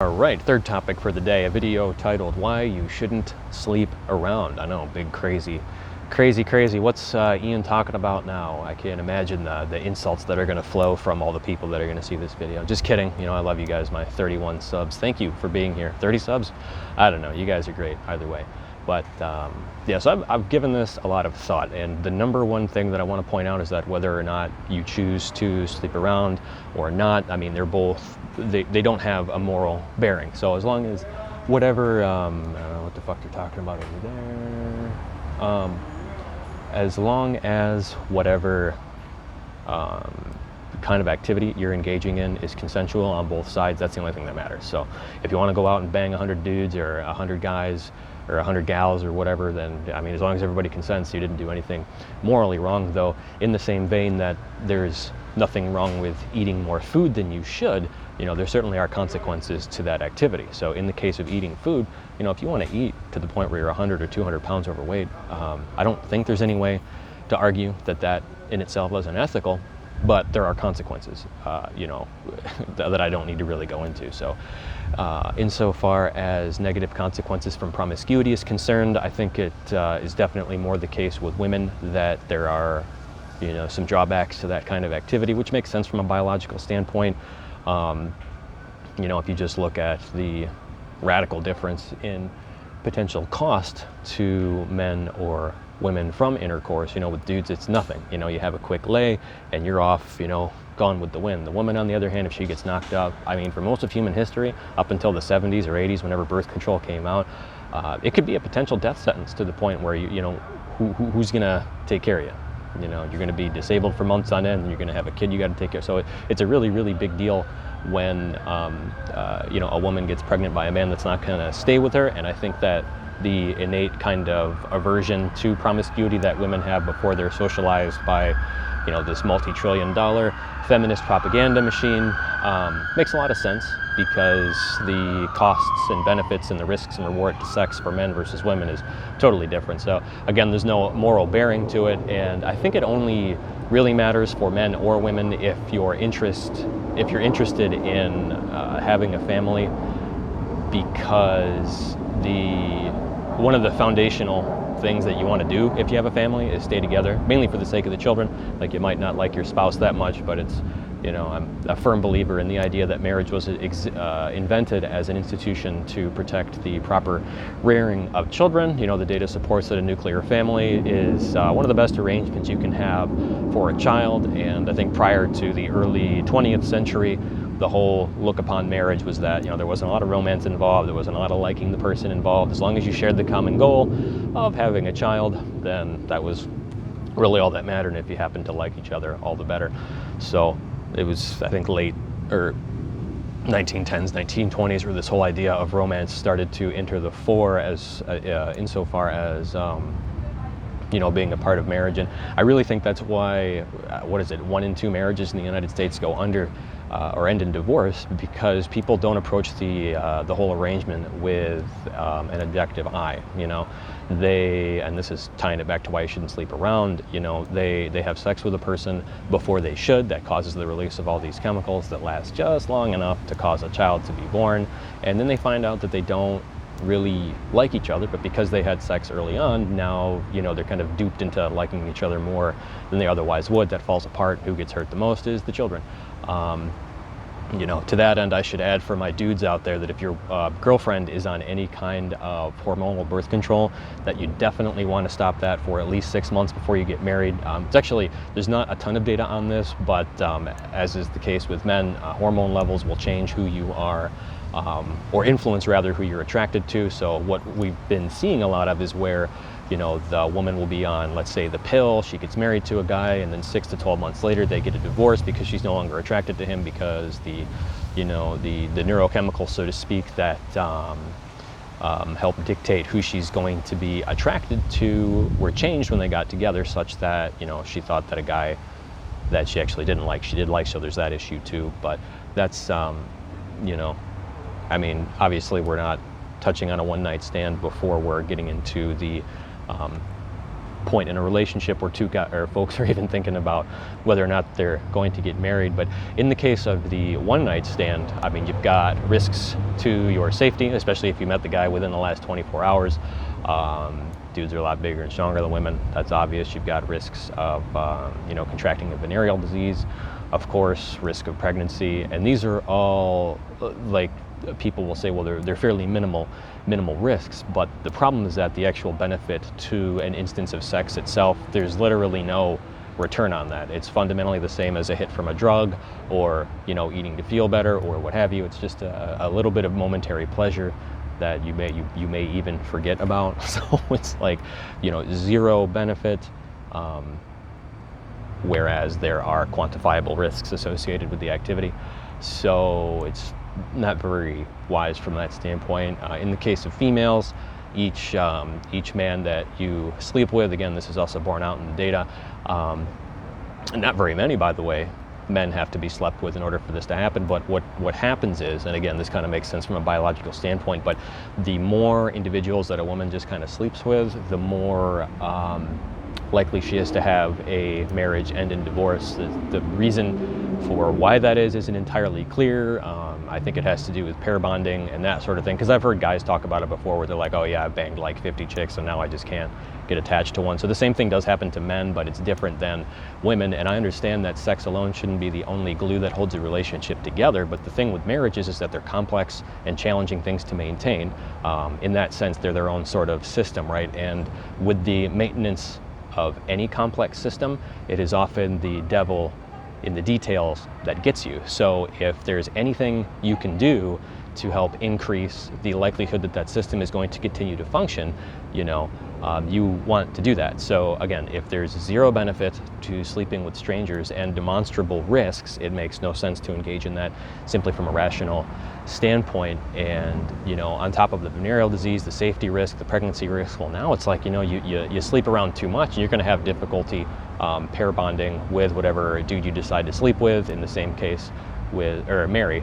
All right, third topic for the day, a video titled Why You Shouldn't Sleep Around. I know, big crazy. What's Ian talking about now? I can't imagine the insults that are going to flow from all the people that are going to see this video. Just kidding. You know, I love you guys, my 31 subs. Thank you for being here. 30 subs? I don't know. You guys are great either way. But yeah, so I've given this a lot of thought, and the number one thing that I want to point out is that whether or not you choose to sleep around or not, I mean, they're both, they don't have a moral bearing. So as long as whatever, I don't know what the fuck you're talking about over there. As long as whatever kind of activity you're engaging in is consensual on both sides, that's the only thing that matters. So if you want to go out and bang 100 dudes or 100 guys or 100 gals or whatever, then I mean, as long as everybody consents, you didn't do anything morally wrong. Though in the same vein that there's nothing wrong with eating more food than you should, you know, there certainly are consequences to that activity. So in the case of eating food, you know, if you want to eat to the point where you're 100 or 200 pounds overweight, I don't think there's any way to argue that that in itself is unethical, but there are consequences, you know, that I don't need to really go into. So insofar as negative consequences from promiscuity is concerned, I think it is definitely more the case with women that there are, you know, some drawbacks to that kind of activity, which makes sense from a biological standpoint. You know, if you just look at the radical difference in potential cost to men or women from intercourse, you know, with dudes it's nothing. You know, you have a quick lay and you're off, you know, gone with the wind. The woman, on the other hand, if she gets knocked up, I mean, for most of human history, up until the 70s or 80s, whenever birth control came out, it could be a potential death sentence to the point where you know, who's gonna take care of you? You know, you're gonna be disabled for months on end, and you're gonna have a kid you gotta take care of. So it's a really big deal when, you know, a woman gets pregnant by a man that's not gonna stay with her. And I think that the innate kind of aversion to promiscuity that women have before they're socialized by, you know, this multi-trillion-dollar feminist propaganda machine makes a lot of sense, because the costs and benefits and the risks and reward to sex for men versus women is totally different. So again, there's no moral bearing to it, and I think it only really matters for men or women if you're interested in having a family, because one of the foundational things that you want to do if you have a family is stay together, mainly for the sake of the children. Like, you might not like your spouse that much, but it's, you know, I'm a firm believer in the idea that marriage was invented as an institution to protect the proper rearing of children. You know, the data supports that a nuclear family is one of the best arrangements you can have for a child. And I think prior to the early 20th century, the whole look upon marriage was that, you know, there wasn't a lot of romance involved, there wasn't a lot of liking the person involved. As long as you shared the common goal of having a child, then that was really all that mattered. And if you happened to like each other, all the better. So it was, I think, late or 1910s, 1920s, where this whole idea of romance started to enter the fore as insofar as you know, being a part of marriage. And I really think that's why, 1 in 2 marriages in the United States go under or end in divorce, because people don't approach the whole arrangement with an objective eye. You know, and this is tying it back to why you shouldn't sleep around, you know, they have sex with a person before they should. That causes the release of all these chemicals that last just long enough to cause a child to be born. And then they find out that they don't really like each other, but because they had sex early on, now, you know, they're kind of duped into liking each other more than they otherwise would. That falls apart. Who gets hurt the most is the children. You know, to that end, I should add for my dudes out there that if your girlfriend is on any kind of hormonal birth control, that you definitely want to stop that for at least 6 months before you get married. It's actually, there's not a ton of data on this, but as is the case with men, hormone levels will change who you are, or influence rather who you're attracted to. So what we've been seeing a lot of is where, you know, the woman will be on, let's say, the pill, she gets married to a guy, and then 6 to 12 months later they get a divorce because she's no longer attracted to him, because the neurochemicals, so to speak, that help dictate who she's going to be attracted to were changed when they got together, such that, you know, she thought that a guy that she actually didn't like, she did like. So there's that issue too. But that's, you know, I mean, obviously we're not touching on a one-night stand before we're getting into the point in a relationship where folks are even thinking about whether or not they're going to get married. But in the case of the one night stand, I mean, you've got risks to your safety, especially if you met the guy within the last 24 hours. Dudes are a lot bigger and stronger than women. That's obvious. You've got risks of, contracting a venereal disease, of course, risk of pregnancy, and these are all like people will say, well, they're fairly minimal risks. But the problem is that the actual benefit to an instance of sex itself, there's literally no return on that. It's fundamentally the same as a hit from a drug or eating to feel better or what have you. It's just a little bit of momentary pleasure that you may even forget about. So it's like zero benefit, whereas there are quantifiable risks associated with the activity. So it's not very wise from that standpoint. In the case of females, each man that you sleep with, again, this is also borne out in the data, and not very many, by the way, men have to be slept with in order for this to happen. But what happens is, and again, this kind of makes sense from a biological standpoint, but the more individuals that a woman just kind of sleeps with, the more likely she is to have a marriage end in divorce. The reason for why that isn't entirely clear. I think it has to do with pair bonding and that sort of thing, because I've heard guys talk about it before where they're like, oh yeah, I banged like 50 chicks and now I just can't get attached to one. So the same thing does happen to men, but it's different than women. And I understand that sex alone shouldn't be the only glue that holds a relationship together, but the thing with marriages is that they're complex and challenging things to maintain. In that sense, they're their own sort of system, right? And with the maintenance of any complex system, it is often the devil in the details that gets you. So if there's anything you can do to help increase the likelihood that that system is going to continue to function, you want to do that. So again, if there's zero benefit to sleeping with strangers and demonstrable risks, it makes no sense to engage in that simply from a rational standpoint. And on top of the venereal disease, the safety risk, the pregnancy risk, well, now it's like you sleep around too much and you're going to have difficulty pair bonding with whatever dude you decide to sleep with. In the same case marry,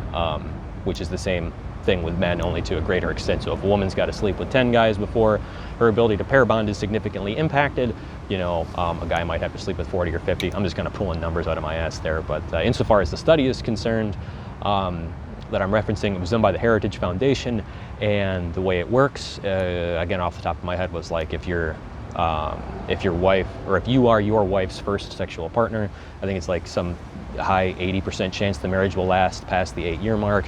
which is the same thing with men, only to a greater extent. So if a woman's got to sleep with 10 guys before her ability to pair bond is significantly impacted, a guy might have to sleep with 40 or 50. I'm just kind of pulling numbers out of my ass there. But insofar as the study is concerned, that I'm referencing, it was done by the Heritage Foundation, and the way it works, again, off the top of my head, was like if your wife, or if you are your wife's first sexual partner, I think it's like some high 80% chance the marriage will last past the 8-year mark.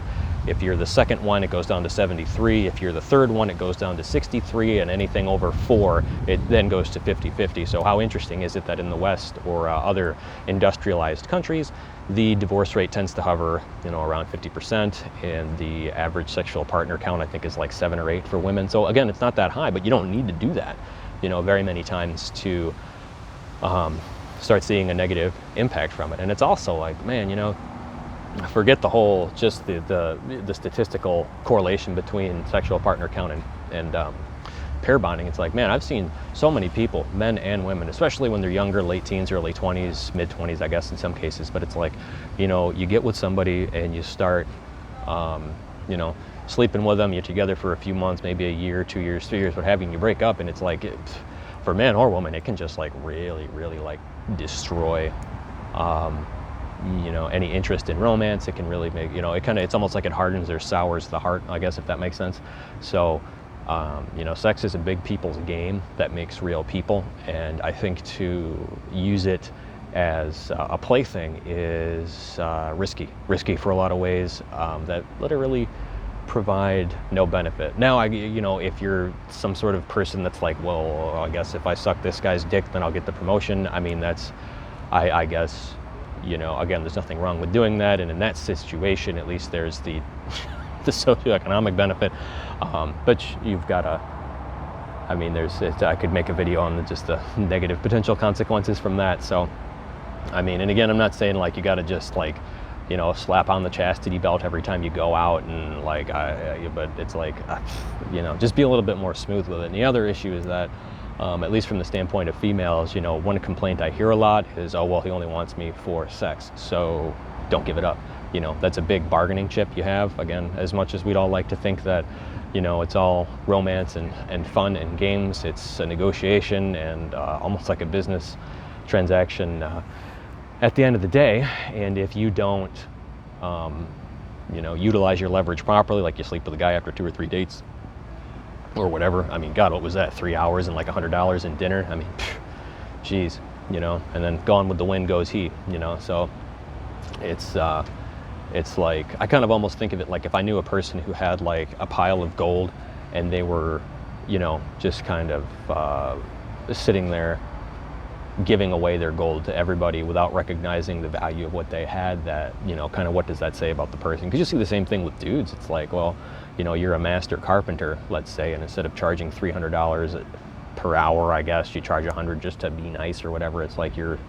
If you're the second one, it goes down to 73. If you're the third one, it goes down to 63, and anything over 4, it then goes to 50-50. So how interesting is it that in the West or other industrialized countries, the divorce rate tends to hover, around 50%, and the average sexual partner count, I think, is like 7 or 8 for women. So again, it's not that high, but you don't need to do that, very many times to start seeing a negative impact from it. And it's also like, man, forget the whole, just the statistical correlation between sexual partner count and pair bonding. It's like, man, I've seen so many people, men and women, especially when they're younger, late teens, early 20s, mid 20s, I guess in some cases, but it's like, you get with somebody and you start, sleeping with them, you're together for a few months, maybe a year, 2 years, 3 years, what have you, and you break up, and it's like, for man or woman, it can just like really, really like destroy any interest in romance. It can really make, it's almost like it hardens or sours the heart, I guess, if that makes sense. So, sex is a big people's game that makes real people. And I think to use it as a plaything is risky for a lot of ways that literally provide no benefit. Now, if you're some sort of person that's like, well, I guess if I suck this guy's dick, then I'll get the promotion. I mean, I guess, again, there's nothing wrong with doing that. And in that situation, at least there's the socioeconomic benefit. But you've got I could make a video on just the negative potential consequences from that. So, and again, I'm not saying like you got to just like, slap on the chastity belt every time you go out and like, but it's like, just be a little bit more smooth with it. And the other issue is that, at least from the standpoint of females, one complaint I hear a lot is, oh, well, he only wants me for sex, so don't give it up. that's a big bargaining chip you have. Again, as much as we'd all like to think that, it's all romance and fun and games, it's a negotiation and almost like a business transaction at the end of the day. And if you don't, utilize your leverage properly, like you sleep with a guy after 2 or 3 dates or whatever. I mean, God, what was that? 3 hours and like $100 in dinner? I mean, geez, and then gone with the wind goes he, so it's like, I kind of almost think of it like if I knew a person who had like a pile of gold and they were, just kind of sitting there giving away their gold to everybody without recognizing the value of what they had, that, kind of what does that say about the person? Because you see the same thing with dudes. It's like, well, you're a master carpenter, let's say, and instead of charging $300 per hour, I guess, you charge $100 just to be nice or whatever. It's like you're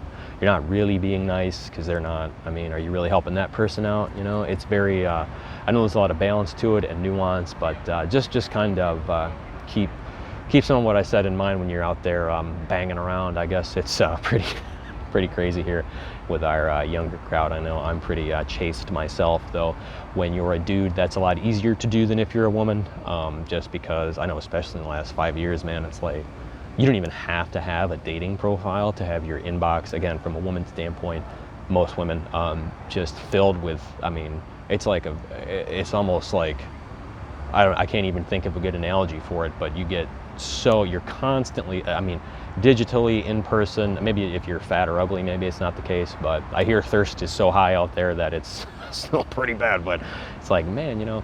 not really being nice because they're not, I mean, are you really helping that person out? It's very, I know there's a lot of balance to it and nuance, but just kind of keep some of what I said in mind when you're out there banging around. I guess it's pretty crazy here with our younger crowd. I know I'm pretty chaste myself, though. When you're a dude, that's a lot easier to do than if you're a woman, just because I know, especially in the last 5 years, man, it's like you don't even have to have a dating profile to have your inbox, again, from a woman's standpoint, most women, just filled with, I mean, it's almost like, I can't even think of a good analogy for it, but you're constantly, I mean, digitally, in person. Maybe if you're fat or ugly, maybe it's not the case, but I hear thirst is so high out there that it's still pretty bad. But it's like, man,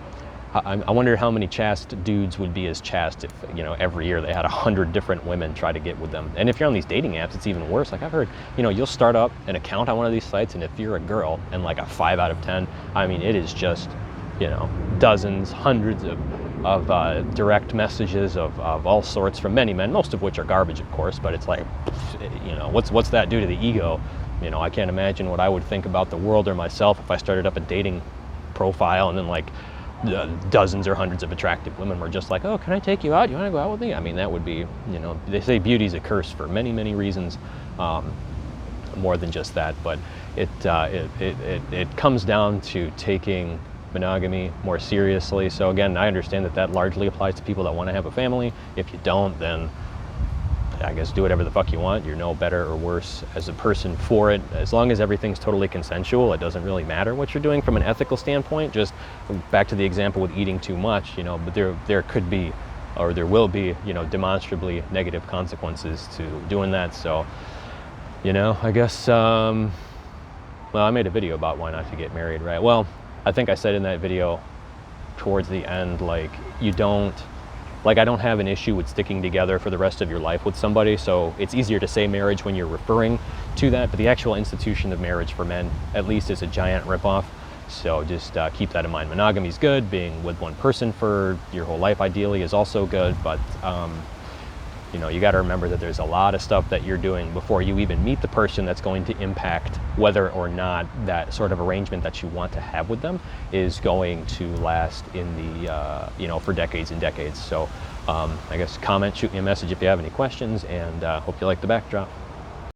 I wonder how many chaste dudes would be as chaste if, every year they had 100 different women try to get with them. And if you're on these dating apps, it's even worse. Like I've heard, you'll start up an account on one of these sites, and if you're a girl and like a 5 out of 10, I mean, it is just, dozens, hundreds of direct messages of all sorts from many men, most of which are garbage, of course, but it's like, what's that do to the ego? I can't imagine what I would think about the world or myself if I started up a dating profile and then like dozens or hundreds of attractive women were just like, oh, can I take you out? You want to go out with me? I mean, that would be, they say beauty's a curse for many, many reasons, more than just that, but it comes down to taking monogamy more seriously. So again, I understand that largely applies to people that want to have a family. If you don't, then I guess do whatever the fuck you want. You're no better or worse as a person for it. As long as everything's totally consensual, it doesn't really matter what you're doing from an ethical standpoint. Just back to the example with eating too much, but there could be, or there will be, demonstrably negative consequences to doing that. So, I guess, well, I made a video about why not to get married, right? Well, I think I said in that video towards the end, like, I don't have an issue with sticking together for the rest of your life with somebody, so it's easier to say marriage when you're referring to that, but the actual institution of marriage for men, at least, is a giant ripoff. So just keep that in mind. Monogamy is good. Being with one person for your whole life, ideally, is also good, but you got to remember that there's a lot of stuff that you're doing before you even meet the person that's going to impact whether or not that sort of arrangement that you want to have with them is going to last in the, for decades and decades. So I guess comment, shoot me a message if you have any questions, and hope you like the backdrop.